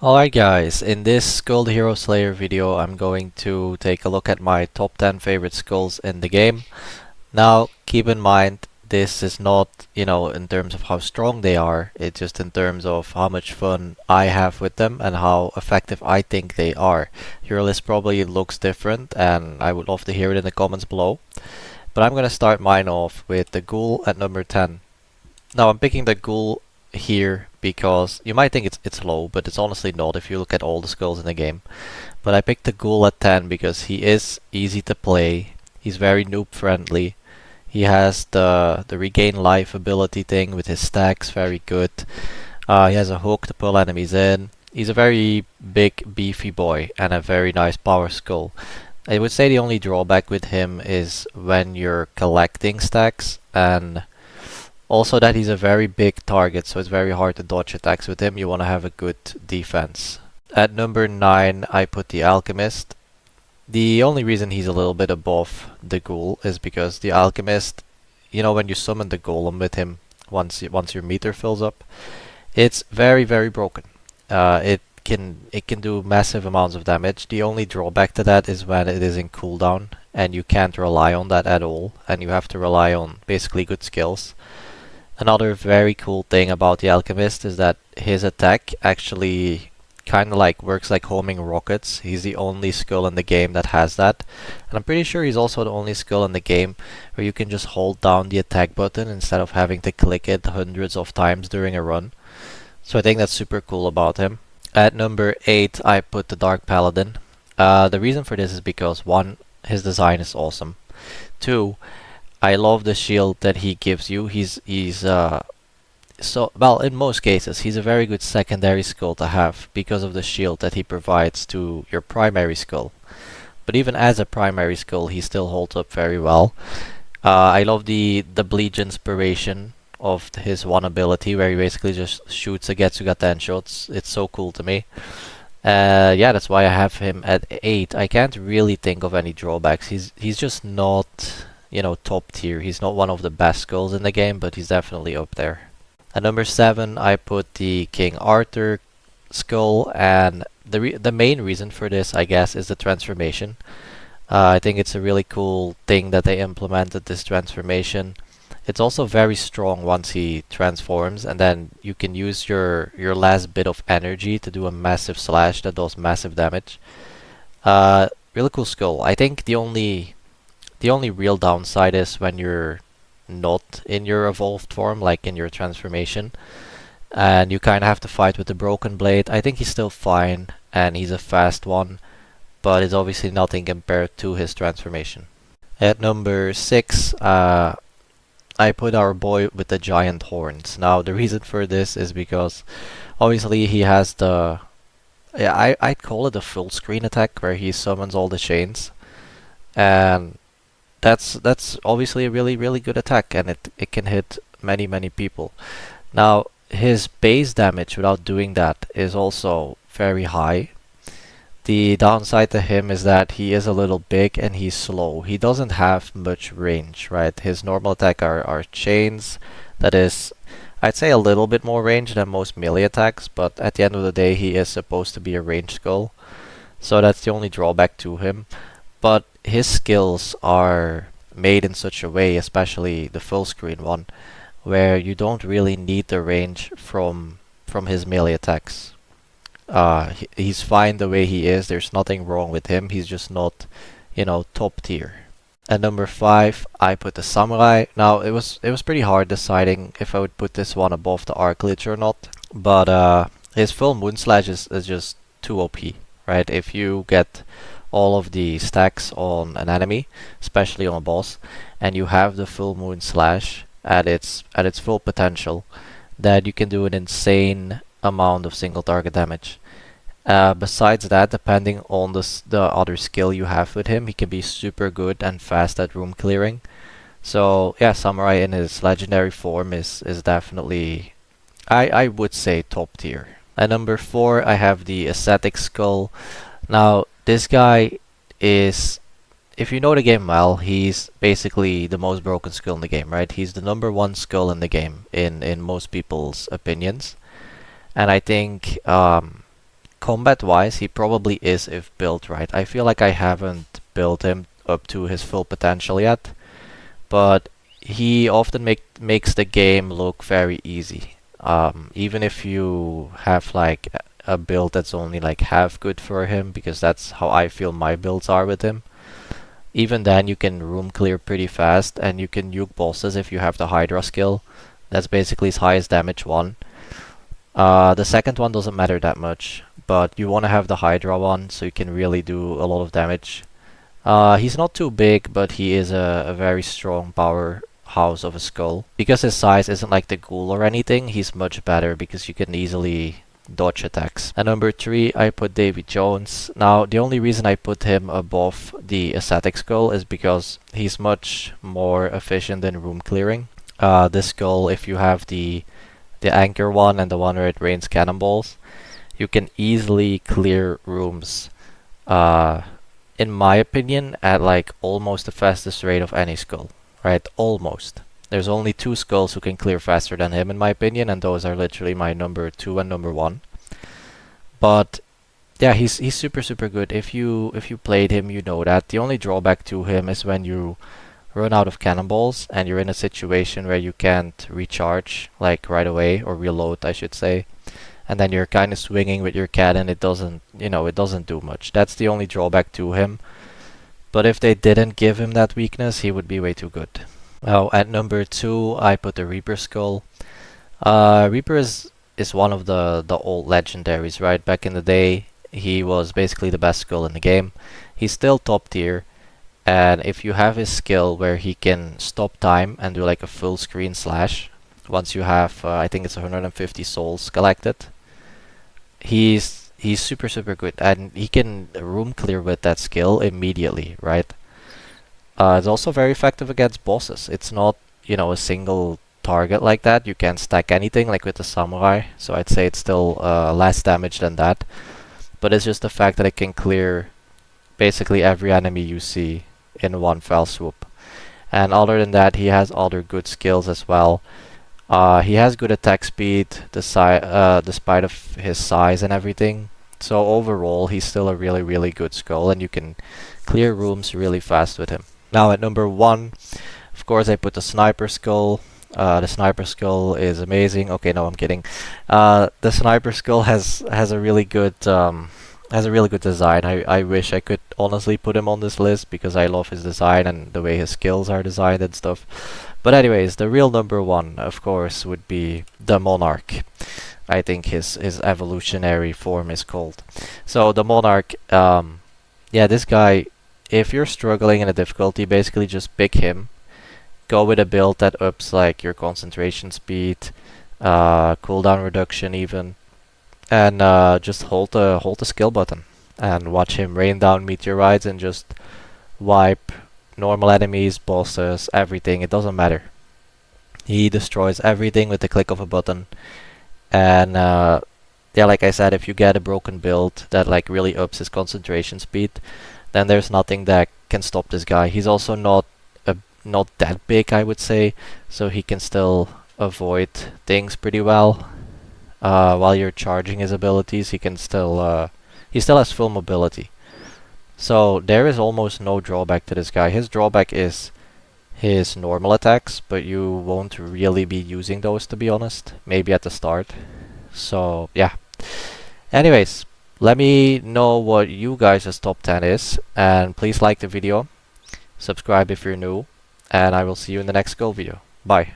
Alright guys, in this Skull the Hero Slayer video I'm going to take a look at my top 10 favorite skulls in the game. Now keep in mind this is not, in terms of how strong they are, it's just in terms of how much fun I have with them and how effective I think they are. Your list probably looks different and I would love to hear it in the comments below. But I'm gonna start mine off with the Ghoul at number 10. Now I'm picking the Ghoul here because you might think it's low, but it's honestly not if you look at all the skulls in the game. But I picked the Ghoul at 10 because he is easy to play. He's very noob friendly. He has the regain life ability thing with his stacks, very good. He has a hook to pull enemies in. He's a very big, beefy boy and a very nice power skull. I would say the only drawback with him is when you're collecting stacks, and also that he's a very big target, so it's very hard to dodge attacks with him. You want to have a good defense. At number 9, I put the Alchemist. The only reason he's a little bit above the Ghoul is because the Alchemist, when you summon the Golem with him, once your meter fills up, it's very, very broken. It can do massive amounts of damage. The only drawback to that is when it is in cooldown, and you can't rely on that at all, and you have to rely on basically good skills. Another very cool thing about the Alchemist is that his attack actually kind of like works like homing rockets. He's the only skull in the game that has that. And I'm pretty sure he's also the only skull in the game where you can just hold down the attack button instead of having to click it hundreds of times during a run. So I think that's super cool about him. At number 8, I put the Dark Paladin. The reason for this is because 1, his design is awesome. 2, I love the shield that he gives you. In most cases, he's a very good secondary skull to have because of the shield that he provides to your primary skull. But even as a primary skull, he still holds up very well. I love the bleach inspiration of his one ability where he basically just shoots a Getsuga 10 shots. It's so cool to me. Yeah, that's why I have him at 8. I can't really think of any drawbacks. He's just not, top tier. He's not one of the best skulls in the game, but he's definitely up there. At number 7, I put the King Arthur skull, and the main reason for this, I guess, is the transformation. I think it's a really cool thing that they implemented this transformation. It's also very strong once he transforms, and then you can use your last bit of energy to do a massive slash that does massive damage. Really cool skull. I think the only real downside is when you're not in your evolved form, like in your transformation, and you kind of have to fight with the broken blade. I think he's still fine, and he's a fast one, but it's obviously nothing compared to his transformation. At number 6, I put our boy with the giant horns. Now, the reason for this is because obviously he has I'd call it a full screen attack where he summons all the chains, and that's obviously a really, really good attack, and it can hit many people. Now, his base damage without doing that is also very high. The downside to him is that he is a little big and he's slow. He doesn't have much range, right? His normal attack are chains. That is, I'd say a little bit more range than most melee attacks, but at the end of the day, he is supposed to be a ranged skull. So that's the only drawback to him. But his skills are made in such a way, especially the full screen one, where you don't really need the range from his melee attacks. He's fine the way he is. There's nothing wrong with him. He's just not, top tier. At number 5, I put the Samurai. Now, it was pretty hard deciding if I would put this one above the Arc Lich or not, but his full Moon Slash is just too OP, right? If you get all of the stacks on an enemy, especially on a boss, and you have the full Moon Slash at its full potential, that you can do an insane amount of single target damage. Besides that, depending on the other skill you have with him, he can be super good and fast at room clearing. So yeah, Samurai in his legendary form is definitely, I would say, top tier. At number 4, I have the Ascetic Skull. Now, this guy is, if you know the game well, he's basically the most broken skull in the game, right? He's the number 1 skull in the game in most people's opinions. And I think Combat wise, he probably is if built right. I feel like I haven't built him up to his full potential yet, but he often makes the game look very easy. Even if you have like a build that's only like half good for him, because that's how I feel my builds are with him. Even then, you can room clear pretty fast, and you can nuke bosses if you have the Hydra skill. That's basically his highest damage one. The second one doesn't matter that much, but you want to have the Hydra one so you can really do a lot of damage. He's not too big, but he is a very strong powerhouse of a skull. Because his size isn't like the ghoul or anything, he's much better because you can easily dodge attacks. And number 3, I put Davy Jones. Now, the only reason I put him above the Ascetic Skull is because he's much more efficient in room clearing. This skull, if you have the anchor one and the one where it rains cannonballs, you can easily clear rooms, in my opinion, at like almost the fastest rate of any skull, right? Almost. There's only 2 skulls who can clear faster than him, in my opinion, and those are literally my number 2 and number 1. But yeah, he's super good. If you played him, you know that. The only drawback to him is when you run out of cannonballs and you're in a situation where you can't recharge like right away, or reload, I should say. And then you're kind of swinging with your cannon. It doesn't, it doesn't do much. That's the only drawback to him. But if they didn't give him that weakness, he would be way too good. Now, at number 2, I put the Reaper Skull. Reaper is one of the old legendaries, right? Back in the day, he was basically the best skull in the game. He's still top tier, and if you have his skill where he can stop time and do like a full screen slash, once you have, I think it's 150 souls collected, he's super good, and he can room clear with that skill immediately, right? It's also very effective against bosses. It's not, a single target like that. You can't stack anything like with the samurai, so I'd say it's still less damage than that. But it's just the fact that it can clear basically every enemy you see in one fell swoop. And other than that, he has other good skills as well. He has good attack speed, despite of his size and everything. So overall, he's still a really good skull, and you can clear rooms really fast with him. Now at number 1, of course, I put the Sniper Skull. The Sniper Skull is amazing. Okay, no, I'm kidding. The Sniper Skull has a really good design. I wish I could honestly put him on this list because I love his design and the way his skills are designed and stuff. But anyways, the real number 1, of course, would be the Monarch. I think his evolutionary form is called. So the Monarch, yeah, this guy, if you're struggling in a difficulty, basically just pick him. Go with a build that ups like your concentration speed, cooldown reduction even, and just hold the skill button and watch him rain down meteorites and just wipe normal enemies, bosses, everything. It doesn't matter. He destroys everything with the click of a button. And yeah, like I said, if you get a broken build that like really ups his concentration speed, then there's nothing that can stop this guy. He's also not that big, I would say, so he can still avoid things pretty well. While you're charging his abilities, he still has full mobility. So there is almost no drawback to this guy. His drawback is his normal attacks, but you won't really be using those, to be honest. Maybe at the start. So yeah. Anyways, let me know what you guys' top 10 is, and please like the video, subscribe if you're new, and I will see you in the next Skul video. Bye.